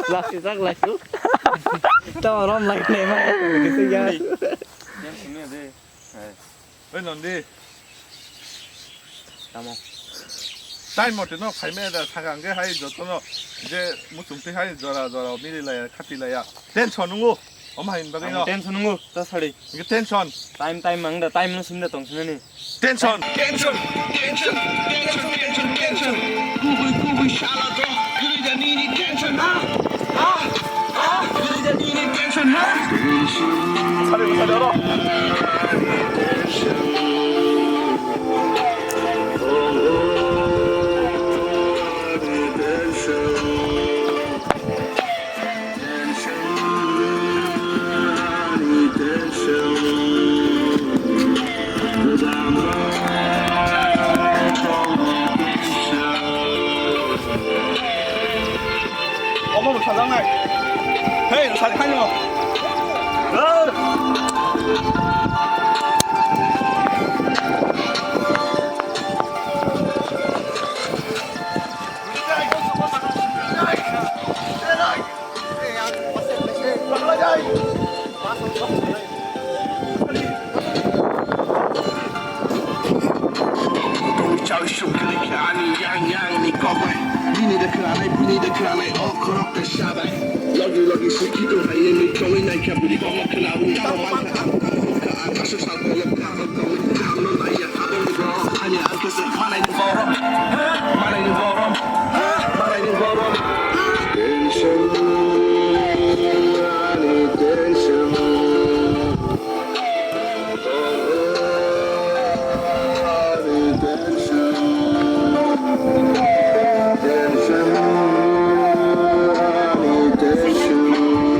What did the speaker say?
Laki rắc lại cứ tao nó lại này mà cái gì vậy em xuống nhà đi 왜 넌데 tamo 타임 못너 팔매다 사간게 하이 저너 이제 무슨 때 하이 저라 미리라야 카피라야 텐션 누구 엄마 힘들어 tension nunggu ta sari 이게 텐션 time mang time nó sum da tong sini ni 텐션 구불구불 샬라도 그리자 니니 텐션 그리자 니니 텐션 사려라 엄마도 사장님 헤이 사장님 Lagi sikit tu hanya ni kau nak kabur di bawah kenal. Kau makan apa? Kau atas salpo yang